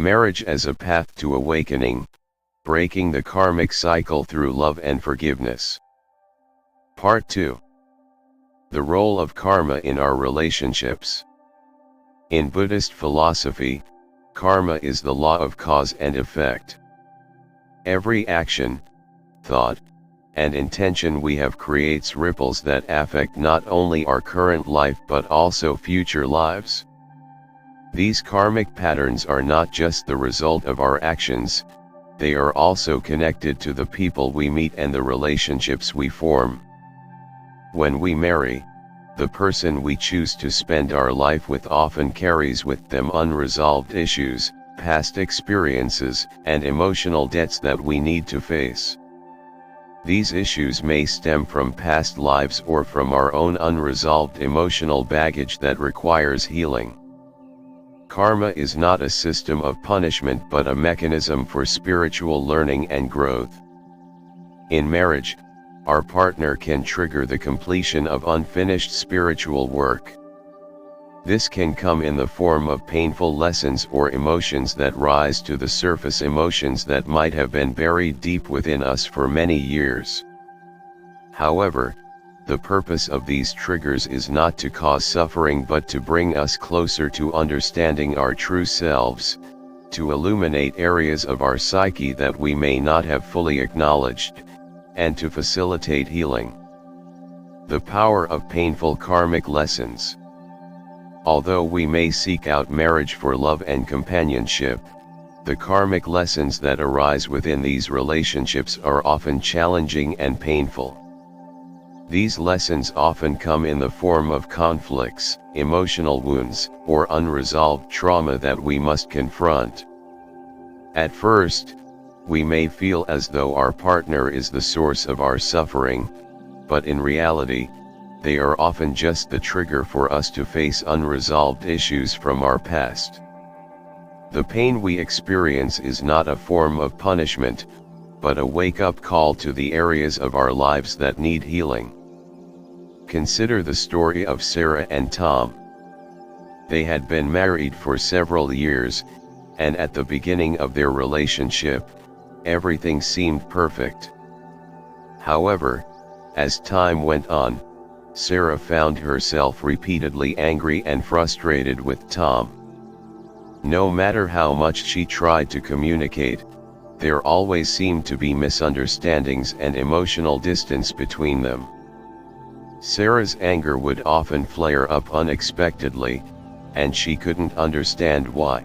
Marriage as a path to awakening, breaking the karmic cycle through love and forgiveness. Part 2. The role of karma in our relationships. In Buddhist philosophy, karma is the law of cause and effect. Every action, thought, and intention we have creates ripples that affect not only our current life but also future lives. These karmic patterns are not just the result of our actions, they are also connected to the people we meet and the relationships we form. When we marry, the person we choose to spend our life with often carries with them unresolved issues, past experiences, and emotional debts that we need to face. These issues may stem from past lives or from our own unresolved emotional baggage that requires healing. Karma is not a system of punishment but a mechanism for spiritual learning and growth. In marriage, our partner can trigger the completion of unfinished spiritual work. This can come in the form of painful lessons or emotions that rise to the surface, emotions that might have been buried deep within us for many years. However, the purpose of these triggers is not to cause suffering but to bring us closer to understanding our true selves, to illuminate areas of our psyche that we may not have fully acknowledged, and to facilitate healing. The power of painful karmic lessons. Although we may seek out marriage for love and companionship, the karmic lessons that arise within these relationships are often challenging and painful. These lessons often come in the form of conflicts, emotional wounds, or unresolved trauma that we must confront. At first, we may feel as though our partner is the source of our suffering, but in reality, they are often just the trigger for us to face unresolved issues from our past. The pain we experience is not a form of punishment, but a wake-up call to the areas of our lives that need healing. Consider the story of Sarah and Tom. They had been married for several years, and at the beginning of their relationship, everything seemed perfect. However, as time went on, Sarah found herself repeatedly angry and frustrated with Tom. No matter how much she tried to communicate, there always seemed to be misunderstandings and emotional distance between them. Sarah's anger would often flare up unexpectedly, and she couldn't understand why.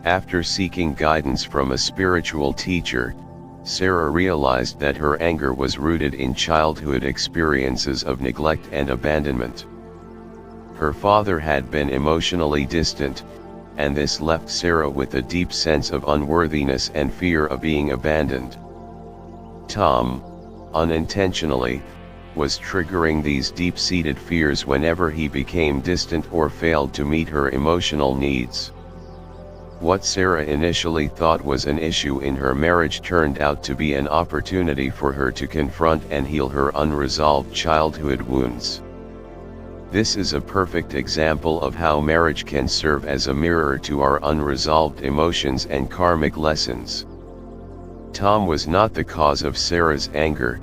After seeking guidance from a spiritual teacher, Sarah realized that her anger was rooted in childhood experiences of neglect and abandonment. Her father had been emotionally distant, and this left Sarah with a deep sense of unworthiness and fear of being abandoned. Tom, unintentionally, was triggering these deep-seated fears whenever he became distant or failed to meet her emotional needs. What Sarah initially thought was an issue in her marriage turned out to be an opportunity for her to confront and heal her unresolved childhood wounds. This is a perfect example of how marriage can serve as a mirror to our unresolved emotions and karmic lessons. Tom was not the cause of Sarah's anger,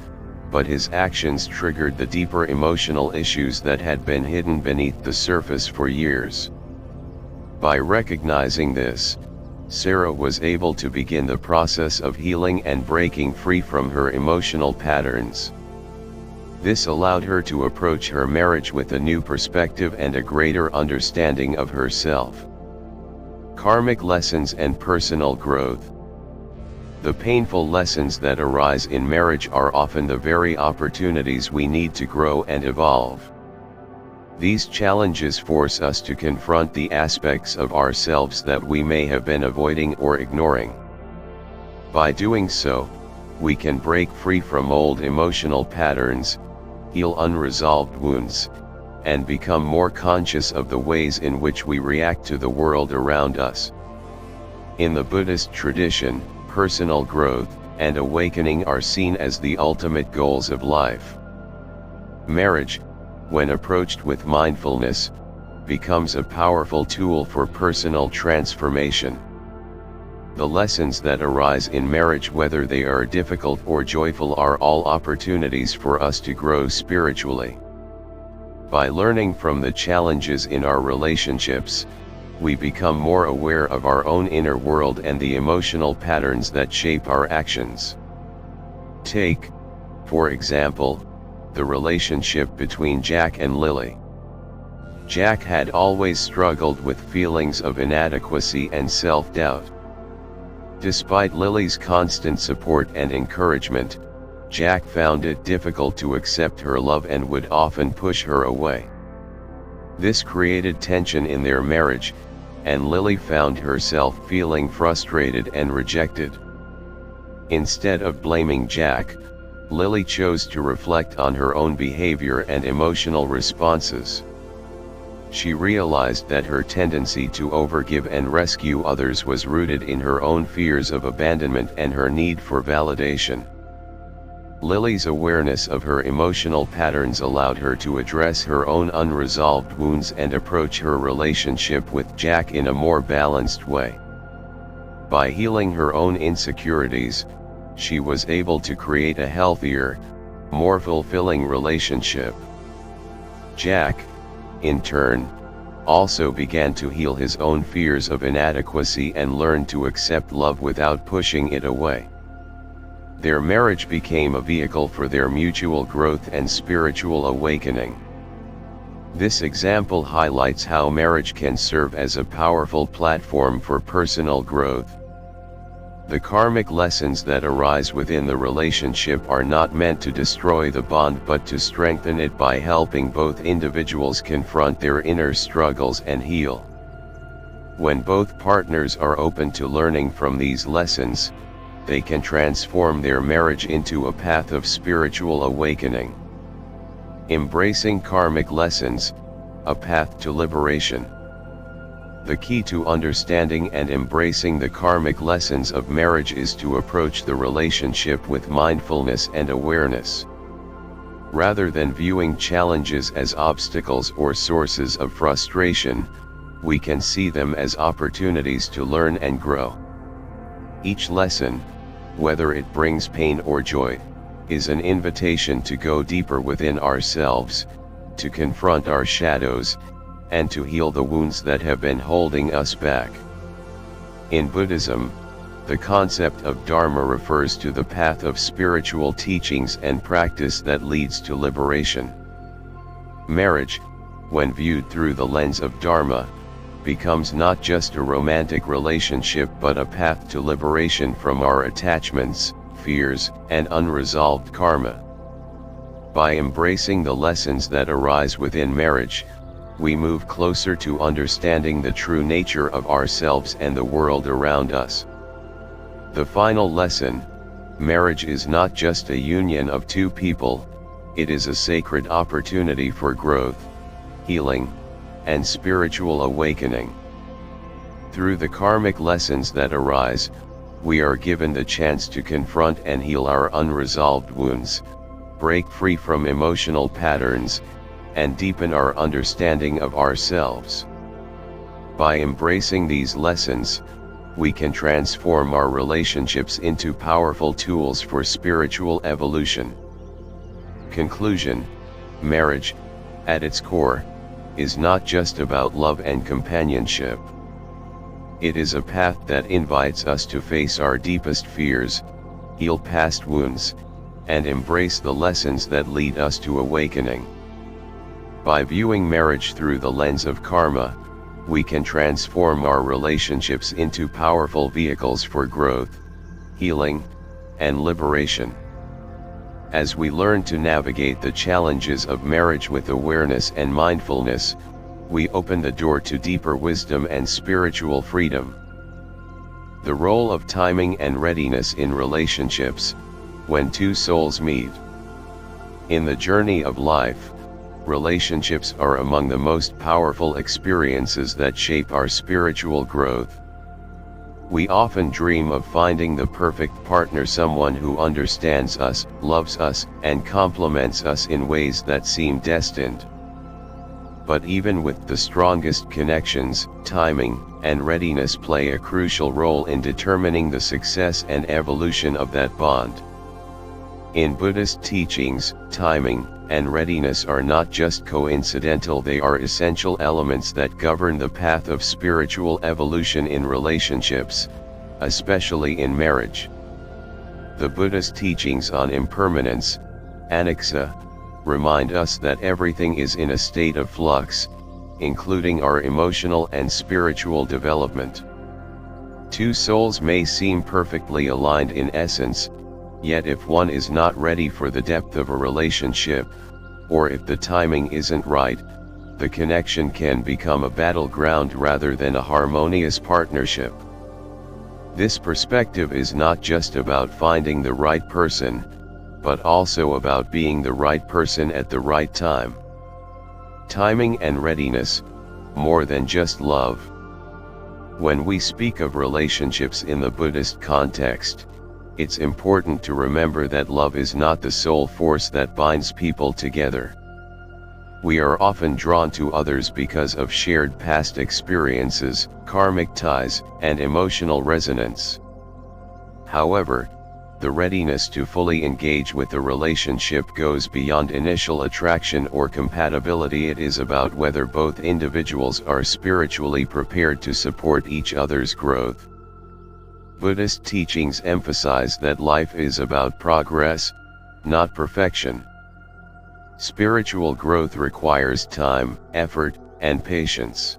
but his actions triggered the deeper emotional issues that had been hidden beneath the surface for years. By recognizing this, Sarah was able to begin the process of healing and breaking free from her emotional patterns. This allowed her to approach her marriage with a new perspective and a greater understanding of herself. Karmic lessons and personal growth. The painful lessons that arise in marriage are often the very opportunities we need to grow and evolve. These challenges force us to confront the aspects of ourselves that we may have been avoiding or ignoring. By doing so, we can break free from old emotional patterns, heal unresolved wounds, and become more conscious of the ways in which we react to the world around us. In the Buddhist tradition, personal growth and awakening are seen as the ultimate goals of life. Marriage, when approached with mindfulness, becomes a powerful tool for personal transformation. The lessons that arise in marriage, whether they are difficult or joyful, are all opportunities for us to grow spiritually. By learning from the challenges in our relationships, we become more aware of our own inner world and the emotional patterns that shape our actions. Take, for example, the relationship between Jack and Lily. Jack had always struggled with feelings of inadequacy and self-doubt. Despite Lily's constant support and encouragement, Jack found it difficult to accept her love and would often push her away. This created tension in their marriage, and Lily found herself feeling frustrated and rejected. Instead of blaming Jack, Lily chose to reflect on her own behavior and emotional responses. She realized that her tendency to overgive and rescue others was rooted in her own fears of abandonment and her need for validation. Lily's awareness of her emotional patterns allowed her to address her own unresolved wounds and approach her relationship with Jack in a more balanced way. By healing her own insecurities, she was able to create a healthier, more fulfilling relationship. Jack, in turn, also began to heal his own fears of inadequacy and learn to accept love without pushing it away. Their marriage became a vehicle for their mutual growth and spiritual awakening. This example highlights how marriage can serve as a powerful platform for personal growth. The karmic lessons that arise within the relationship are not meant to destroy the bond but to strengthen it by helping both individuals confront their inner struggles and heal. When both partners are open to learning from these lessons, they can transform their marriage into a path of spiritual awakening. Embracing karmic lessons, a path to liberation. The key to understanding and embracing the karmic lessons of marriage is to approach the relationship with mindfulness and awareness. Rather than viewing challenges as obstacles or sources of frustration, we can see them as opportunities to learn and grow. Each lesson, whether it brings pain or joy, is an invitation to go deeper within ourselves, to confront our shadows, and to heal the wounds that have been holding us back. In Buddhism, the concept of Dharma refers to the path of spiritual teachings and practice that leads to liberation. Marriage, when viewed through the lens of Dharma, becomes not just a romantic relationship but a path to liberation from our attachments, fears, and unresolved karma. By embracing the lessons that arise within marriage, we move closer to understanding the true nature of ourselves and the world around us. The final lesson: marriage is not just a union of two people, it is a sacred opportunity for growth, healing, and spiritual awakening. Through the karmic lessons that arise, we are given the chance to confront and heal our unresolved wounds, break free from emotional patterns, and deepen our understanding of ourselves. By embracing these lessons, we can transform our relationships into powerful tools for spiritual evolution. Conclusion: marriage, at its core, is not just about love and companionship. It is a path that invites us to face our deepest fears, heal past wounds, and embrace the lessons that lead us to awakening. By viewing marriage through the lens of karma, we can transform our relationships into powerful vehicles for growth, healing, and liberation. As we learn to navigate the challenges of marriage with awareness and mindfulness, we open the door to deeper wisdom and spiritual freedom. The role of timing and readiness in relationships, when two souls meet. In the journey of life, relationships are among the most powerful experiences that shape our spiritual growth. We often dream of finding the perfect partner, someone who understands us, loves us, and complements us in ways that seem destined. But even with the strongest connections, timing and readiness play a crucial role in determining the success and evolution of that bond. In Buddhist teachings, timing and readiness are not just coincidental, they are essential elements that govern the path of spiritual evolution in relationships, especially in marriage. The Buddhist teachings on impermanence, anicca, remind us that everything is in a state of flux, including our emotional and spiritual development. Two souls may seem perfectly aligned in essence, yet if one is not ready for the depth of a relationship, or if the timing isn't right, the connection can become a battleground rather than a harmonious partnership. This perspective is not just about finding the right person, but also about being the right person at the right time. Timing and readiness, more than just love. When we speak of relationships in the Buddhist context, it's important to remember that love is not the sole force that binds people together. We are often drawn to others because of shared past experiences, karmic ties, and emotional resonance. However, the readiness to fully engage with a relationship goes beyond initial attraction or compatibility. It is about whether both individuals are spiritually prepared to support each other's growth. Buddhist teachings emphasize that life is about progress, not perfection. Spiritual growth requires time, effort, and patience.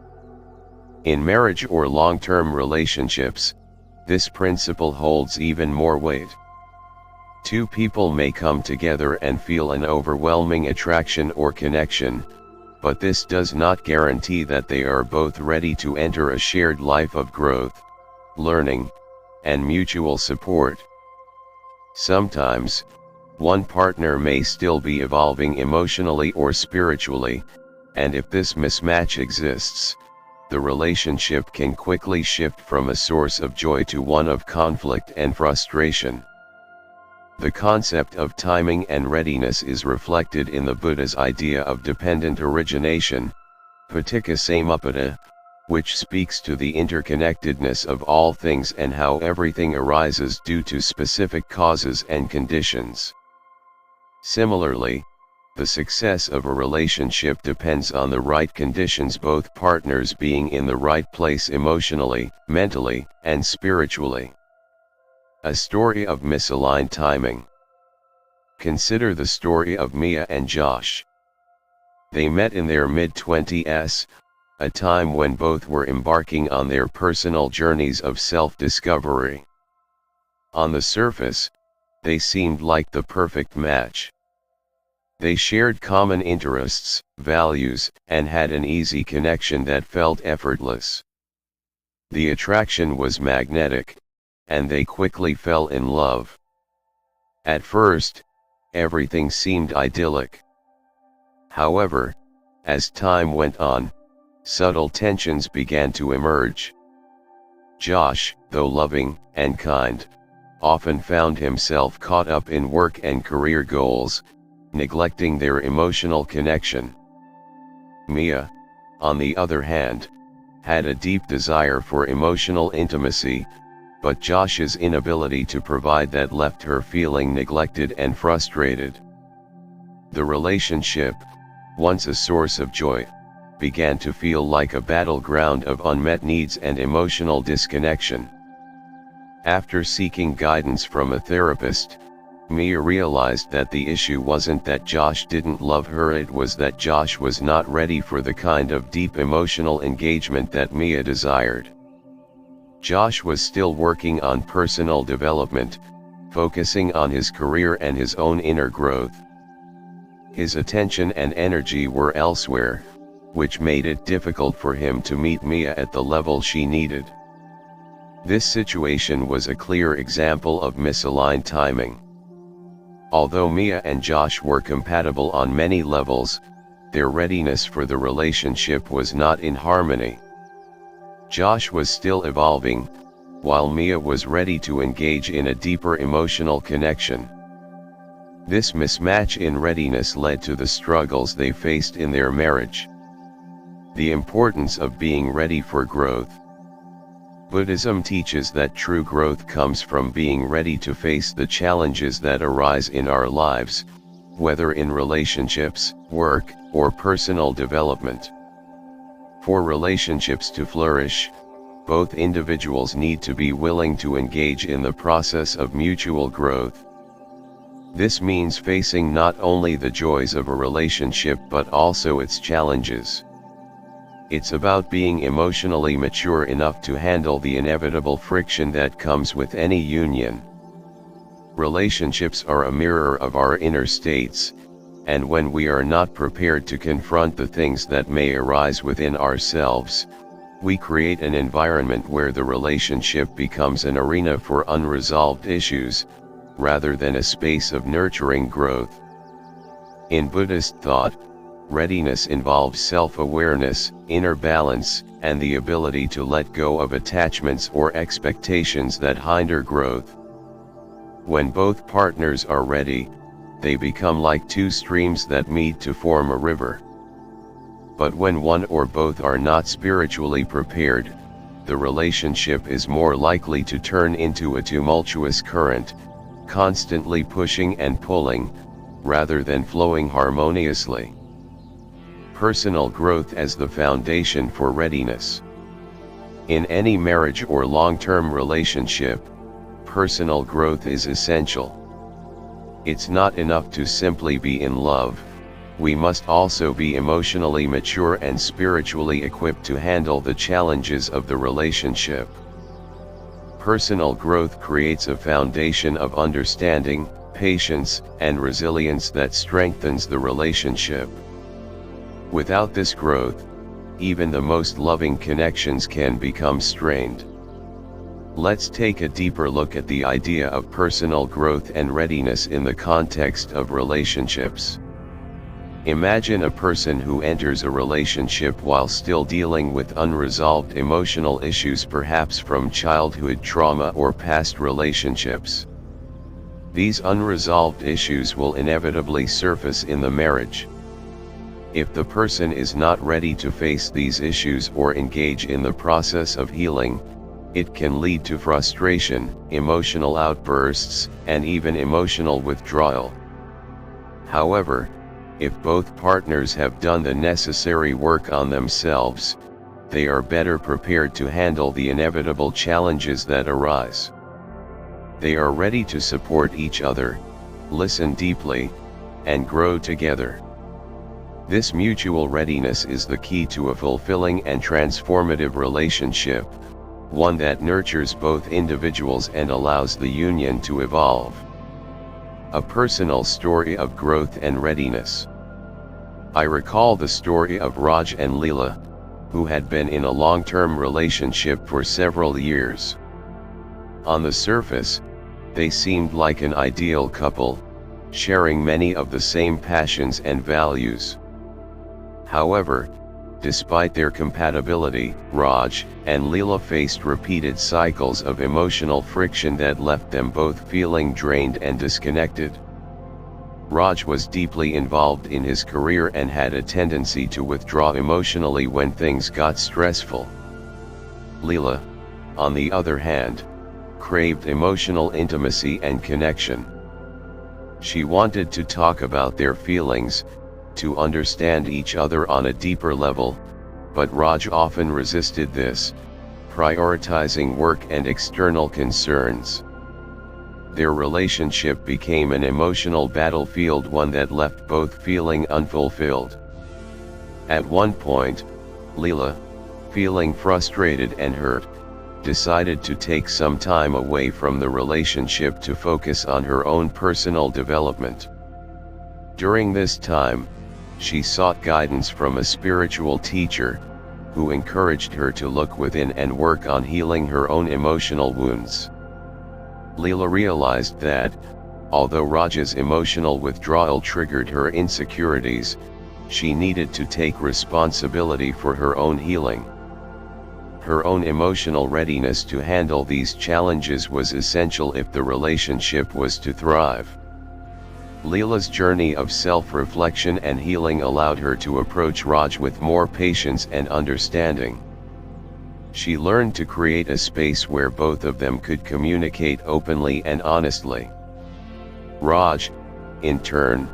In marriage or long-term relationships, this principle holds even more weight. Two people may come together and feel an overwhelming attraction or connection, but this does not guarantee that they are both ready to enter a shared life of growth, learning, and mutual support. Sometimes, one partner may still be evolving emotionally or spiritually, and if this mismatch exists, the relationship can quickly shift from a source of joy to one of conflict and frustration. The concept of timing and readiness is reflected in the Buddha's idea of dependent origination, paticca samuppada, which speaks to the interconnectedness of all things and how everything arises due to specific causes and conditions. Similarly, the success of a relationship depends on the right conditions, both partners being in the right place emotionally, mentally, and spiritually. A story of misaligned timing. Consider the story of Mia and Josh. They met in their mid-20s, a time when both were embarking on their personal journeys of self-discovery. On the surface, they seemed like the perfect match. They shared common interests, values, and had an easy connection that felt effortless. The attraction was magnetic, and they quickly fell in love. At first, everything seemed idyllic. However, as time went on, subtle tensions began to emerge. Josh, though loving and kind, often found himself caught up in work and career goals, neglecting their emotional connection. Mia, on the other hand, had a deep desire for emotional intimacy, but Josh's inability to provide that left her feeling neglected and frustrated. The relationship, once a source of joy, began to feel like a battleground of unmet needs and emotional disconnection. After seeking guidance from a therapist, Mia realized that the issue wasn't that Josh didn't love her, it was that Josh was not ready for the kind of deep emotional engagement that Mia desired. Josh was still working on personal development, focusing on his career and his own inner growth. His attention and energy were elsewhere, which made it difficult for him to meet Mia at the level she needed. This situation was a clear example of misaligned timing. Although Mia and Josh were compatible on many levels, their readiness for the relationship was not in harmony. Josh was still evolving, while Mia was ready to engage in a deeper emotional connection. This mismatch in readiness led to the struggles they faced in their marriage. The importance of being ready for growth. Buddhism teaches that true growth comes from being ready to face the challenges that arise in our lives, whether in relationships, work, or personal development. For relationships to flourish, both individuals need to be willing to engage in the process of mutual growth. This means facing not only the joys of a relationship but also its challenges. It's about being emotionally mature enough to handle the inevitable friction that comes with any union. Relationships are a mirror of our inner states, and when we are not prepared to confront the things that may arise within ourselves, we create an environment where the relationship becomes an arena for unresolved issues, rather than a space of nurturing growth. In Buddhist thought, readiness involves self-awareness, inner balance, and the ability to let go of attachments or expectations that hinder growth. When both partners are ready, they become like two streams that meet to form a river. But when one or both are not spiritually prepared, the relationship is more likely to turn into a tumultuous current, constantly pushing and pulling, rather than flowing harmoniously. Personal growth as the foundation for readiness. In any marriage or long-term relationship, personal growth is essential. It's not enough to simply be in love, we must also be emotionally mature and spiritually equipped to handle the challenges of the relationship. Personal growth creates a foundation of understanding, patience, and resilience that strengthens the relationship. Without this growth, even the most loving connections can become strained. Let's take a deeper look at the idea of personal growth and readiness in the context of relationships. Imagine a person who enters a relationship while still dealing with unresolved emotional issues, perhaps from childhood trauma or past relationships. These unresolved issues will inevitably surface in the marriage. If the person is not ready to face these issues or engage in the process of healing, it can lead to frustration, emotional outbursts, and even emotional withdrawal. However, if both partners have done the necessary work on themselves, they are better prepared to handle the inevitable challenges that arise. They are ready to support each other, listen deeply, and grow together. This mutual readiness is the key to a fulfilling and transformative relationship, one that nurtures both individuals and allows the union to evolve. A personal story of growth and readiness. I recall the story of Raj and Leela, who had been in a long-term relationship for several years. On the surface, they seemed like an ideal couple, sharing many of the same passions and values. However, despite their compatibility, Raj and Leela faced repeated cycles of emotional friction that left them both feeling drained and disconnected. Raj was deeply involved in his career and had a tendency to withdraw emotionally when things got stressful. Leela, on the other hand, craved emotional intimacy and connection. She wanted to talk about their feelings, to understand each other on a deeper level, but Raj often resisted this, prioritizing work and external concerns. Their relationship became an emotional battlefield, one that left both feeling unfulfilled. At one point, Leela, feeling frustrated and hurt, decided to take some time away from the relationship to focus on her own personal development. During this time, she sought guidance from a spiritual teacher, who encouraged her to look within and work on healing her own emotional wounds. Leela realized that, although Raj's emotional withdrawal triggered her insecurities, she needed to take responsibility for her own healing. Her own emotional readiness to handle these challenges was essential if the relationship was to thrive. Leela's journey of self-reflection and healing allowed her to approach Raj with more patience and understanding. She learned to create a space where both of them could communicate openly and honestly. Raj, in turn,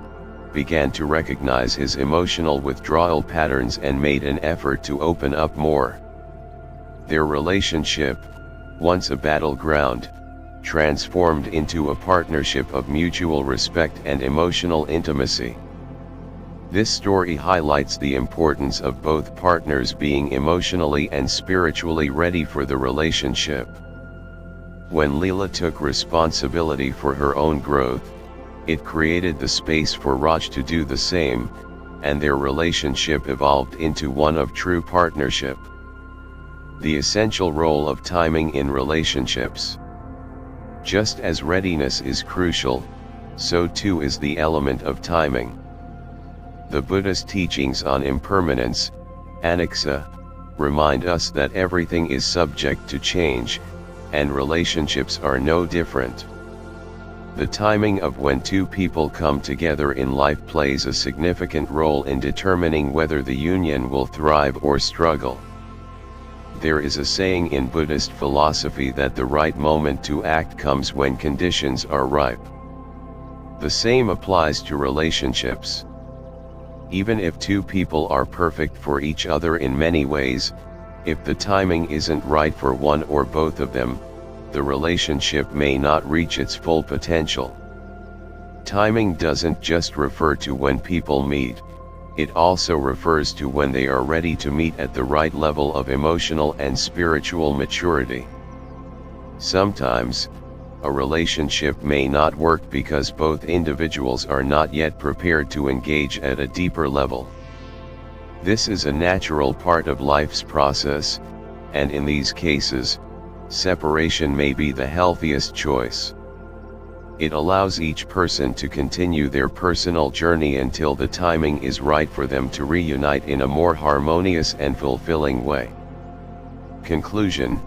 began to recognize his emotional withdrawal patterns and made an effort to open up more. Their relationship, once a battleground, transformed into a partnership of mutual respect and emotional intimacy. This story highlights the importance of both partners being emotionally and spiritually ready for the relationship. When Leela took responsibility for her own growth, it created the space for Raj to do the same, and their relationship evolved into one of true partnership. The essential role of timing in relationships. Just as readiness is crucial, so too is the element of timing. The Buddhist teachings on impermanence, anicca, remind us that everything is subject to change, and relationships are no different. The timing of when two people come together in life plays a significant role in determining whether the union will thrive or struggle. There is a saying in Buddhist philosophy that the right moment to act comes when conditions are ripe. The same applies to relationships. Even if two people are perfect for each other in many ways, if the timing isn't right for one or both of them, the relationship may not reach its full potential. Timing doesn't just refer to when people meet. It also refers to when they are ready to meet at the right level of emotional and spiritual maturity. Sometimes, a relationship may not work because both individuals are not yet prepared to engage at a deeper level. This is a natural part of life's process, and in these cases, separation may be the healthiest choice. It allows each person to continue their personal journey until the timing is right for them to reunite in a more harmonious and fulfilling way. Conclusion: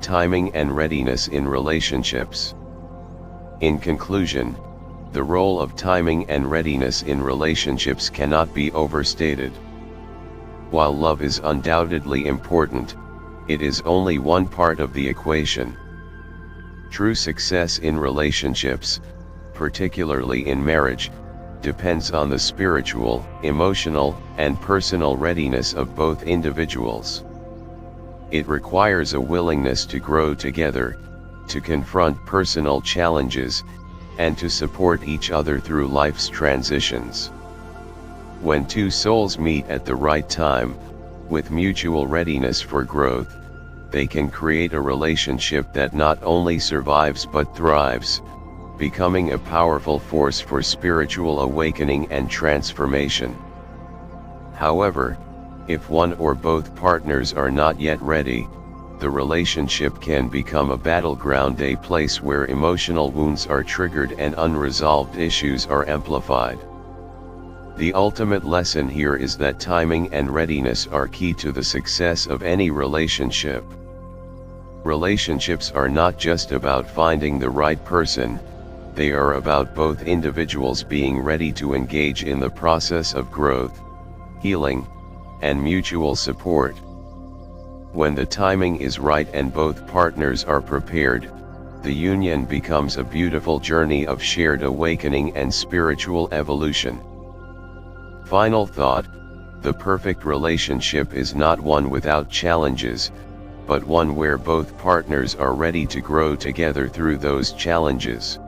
timing and readiness in relationships. In conclusion, the role of timing and readiness in relationships cannot be overstated. While love is undoubtedly important, it is only one part of the equation. True success in relationships, particularly in marriage, depends on the spiritual, emotional, and personal readiness of both individuals. It requires a willingness to grow together, to confront personal challenges, and to support each other through life's transitions. When two souls meet at the right time, with mutual readiness for growth, they can create a relationship that not only survives but thrives, becoming a powerful force for spiritual awakening and transformation. However, if one or both partners are not yet ready, the relationship can become a battleground, a place where emotional wounds are triggered and unresolved issues are amplified. The ultimate lesson here is that timing and readiness are key to the success of any relationship. Relationships are not just about finding the right person, they are about both individuals being ready to engage in the process of growth, healing, and mutual support. When the timing is right and both partners are prepared, the union becomes a beautiful journey of shared awakening and spiritual evolution. Final thought: the perfect relationship is not one without challenges, but one where both partners are ready to grow together through those challenges.